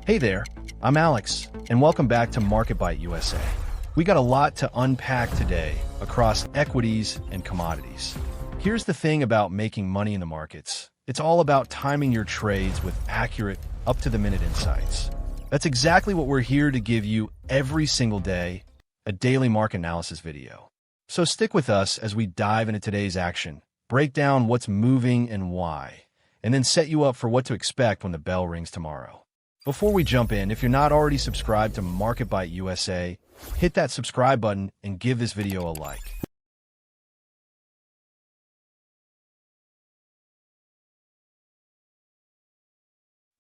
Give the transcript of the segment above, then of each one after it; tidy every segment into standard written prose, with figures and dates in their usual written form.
Hey there, I'm Alex, and welcome back to Market Byte USA. We got a lot to unpack today across equities and commodities. Here's the thing about making money in the markets. It's all about timing your trades with accurate, up-to-the-minute insights. That's exactly what we're here to give you every single day, a daily market analysis video. So stick with us as we dive into today's action, break down what's moving and why, and then set you up for what to expect when the bell rings tomorrow. Before we jump in, if you're not already subscribed to Market Byte USA, hit that subscribe button and give this video a like.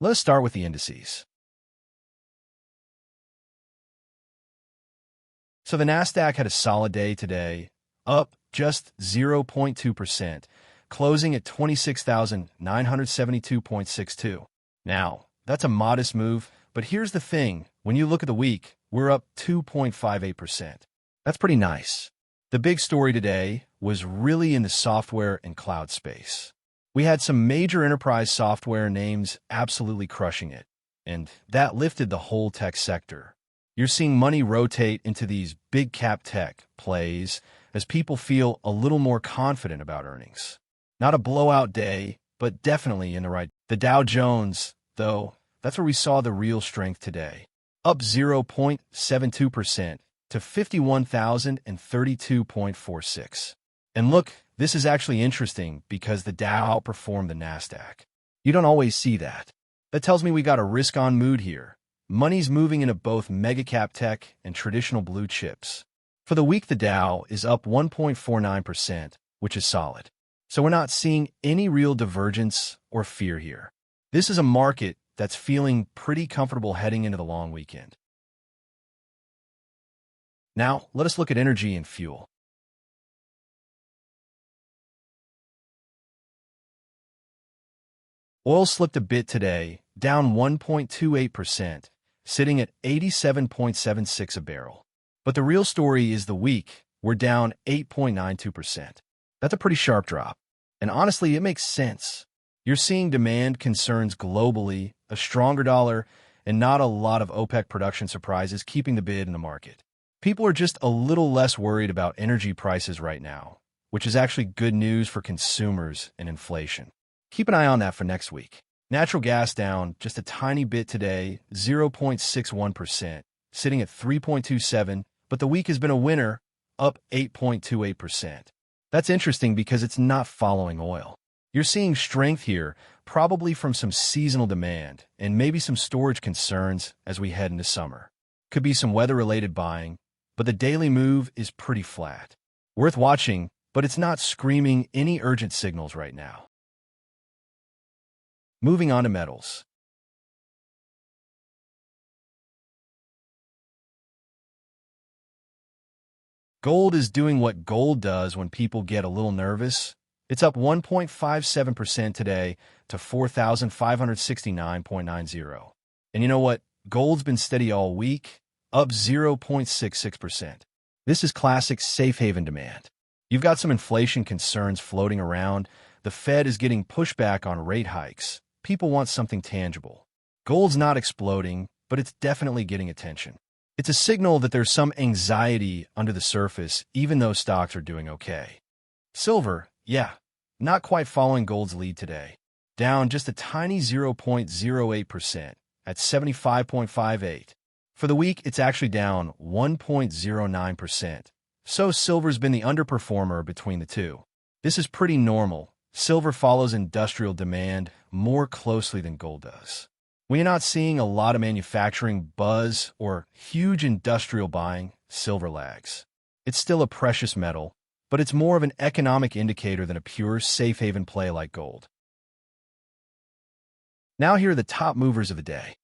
Let us start with the indices. So the Nasdaq had a solid day today, up just 0.2%, closing at 26,972.62. Now, that's a modest move, but here's the thing. When you look at the week, we're up 2.58%. That's pretty nice. The big story today was really in the software and cloud space. We had some major enterprise software names absolutely crushing it, and that lifted the whole tech sector. You're seeing money rotate into these big cap tech plays as people feel a little more confident about earnings. Not a blowout day, but definitely in the right. The Dow Jones, though, that's where we saw the real strength today, up 0.72% to 51,032.46. And look, this is actually interesting because the Dow outperformed the Nasdaq. You don't always see that. That tells me we got a risk-on mood here. Money's moving into both mega-cap tech and traditional blue chips. For the week, the Dow is up 1.49%, which is solid. So we're not seeing any real divergence or fear here. This is a market that's feeling pretty comfortable heading into the long weekend. Now, let us look at energy and fuel. Oil slipped a bit today, down 1.28%, sitting at 87.76 a barrel. But the real story is the week, we're down 8.92%. That's a pretty sharp drop. And honestly, it makes sense. You're seeing demand concerns globally, a stronger dollar, and not a lot of OPEC production surprises keeping the bid in the market. People are just a little less worried about energy prices right now, which is actually good news for consumers and inflation. Keep an eye on that for next week. Natural gas down just a tiny bit today, 0.61%, sitting at 3.27, but the week has been a winner, up 8.28%. That's interesting because it's not following oil. You're seeing strength here, probably from some seasonal demand and maybe some storage concerns as we head into summer. Could be some weather-related buying, but the daily move is pretty flat. Worth watching, but it's not screaming any urgent signals right now. Moving on to metals. Gold is doing what gold does when people get a little nervous. It's up 1.57% today to 4,569.90. And you know what? Gold's been steady all week, up 0.66%. This is classic safe haven demand. You've got some inflation concerns floating around. The Fed is getting pushback on rate hikes. People want something tangible. Gold's not exploding, but it's definitely getting attention. It's a signal that there's some anxiety under the surface, even though stocks are doing okay. Silver, yeah, not quite following gold's lead today. Down just a tiny 0.08% at 75.58. For the week, it's actually down 1.09%. So silver's been the underperformer between the two. This is pretty normal. Silver follows industrial demand more closely than gold does. When you're not seeing a lot of manufacturing buzz or huge industrial buying, silver lags. It's still a precious metal, but it's more of an economic indicator than a pure safe haven play like gold. Now here are the top movers of the day.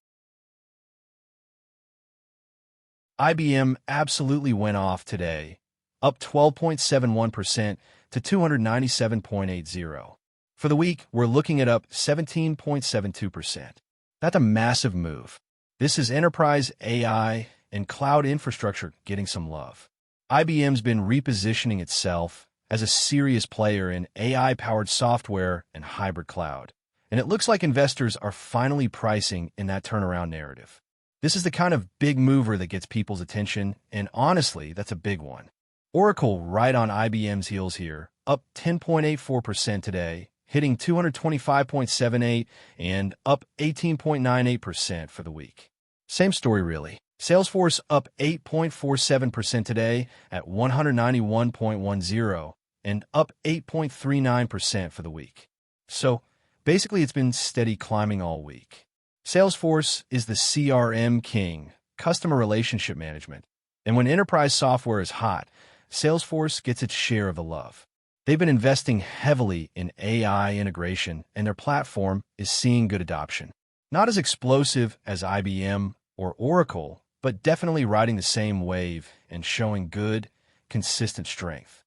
IBM absolutely went off today, up 12.71% to 297.80. For the week, we're looking at up 17.72%. That's a massive move. This is enterprise AI and cloud infrastructure getting some love. IBM's been repositioning itself as a serious player in AI-powered software and hybrid cloud. and it looks like investors are finally pricing in that turnaround narrative. This is the kind of big mover that gets people's attention, and honestly, that's a big one. Oracle right on IBM's heels here, up 10.84% today, hitting 225.78 and up 18.98% for the week. Same story really. Salesforce up 8.47% today at 191.10 and up 8.39% for the week. So basically it's been steady climbing all week. Salesforce is the CRM king, customer relationship management. And when enterprise software is hot, Salesforce gets its share of the love. They've been investing heavily in AI integration, and their platform is seeing good adoption. Not as explosive as IBM or Oracle, but definitely riding the same wave and showing good, consistent strength.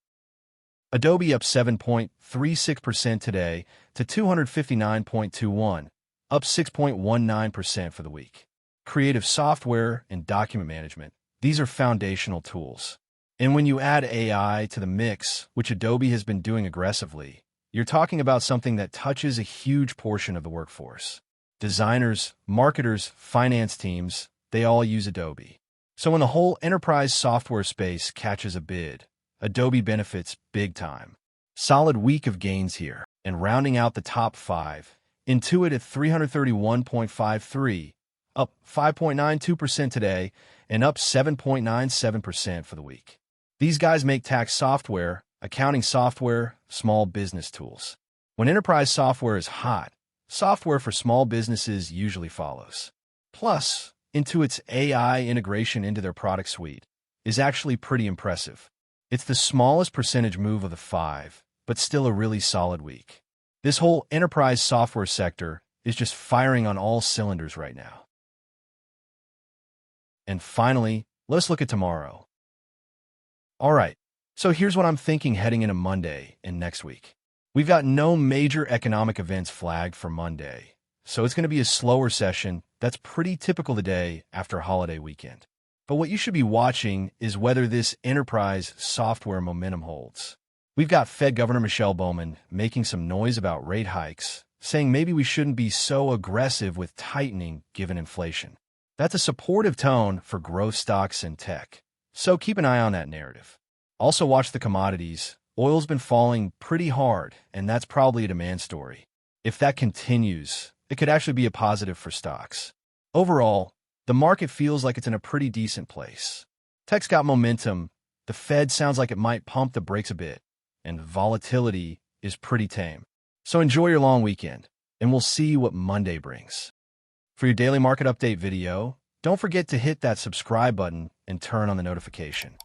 Adobe up 7.36% today to 259.21, up 6.19% for the week. Creative software and document management, these are foundational tools. And when you add AI to the mix, which Adobe has been doing aggressively, you're talking about something that touches a huge portion of the workforce. Designers, marketers, finance teams, they all use Adobe. So when the whole enterprise software space catches a bid, Adobe benefits big time. Solid week of gains here, and rounding out the top 5, INTU at 331.53, up 5.92% today, and up 7.97% for the week. These guys make tax software, accounting software, small business tools. When enterprise software is hot, software for small businesses usually follows. Plus, INTU's AI integration into their product suite is actually pretty impressive. It's the smallest percentage move of the 5, but still a really solid week. This whole enterprise software sector is just firing on all cylinders right now. And finally, let's look at tomorrow. All right, so here's what I'm thinking heading into Monday and next week. We've got no major economic events flagged for Monday, so it's going to be a slower session that's pretty typical the day after a holiday weekend. But what you should be watching is whether this enterprise software momentum holds. We've got Fed Governor Michelle Bowman making some noise about rate hikes, saying maybe we shouldn't be so aggressive with tightening given inflation. That's a supportive tone for growth stocks and tech, so keep an eye on that narrative. Also watch the commodities. Oil's been falling pretty hard, and that's probably a demand story. If that continues, it could actually be a positive for stocks. Overall, the market feels like it's in a pretty decent place. Tech's got momentum, the Fed sounds like it might pump the brakes a bit, and volatility is pretty tame. So enjoy your long weekend, and we'll see what Monday brings. For your daily market update video, don't forget to hit that subscribe button and turn on the notification.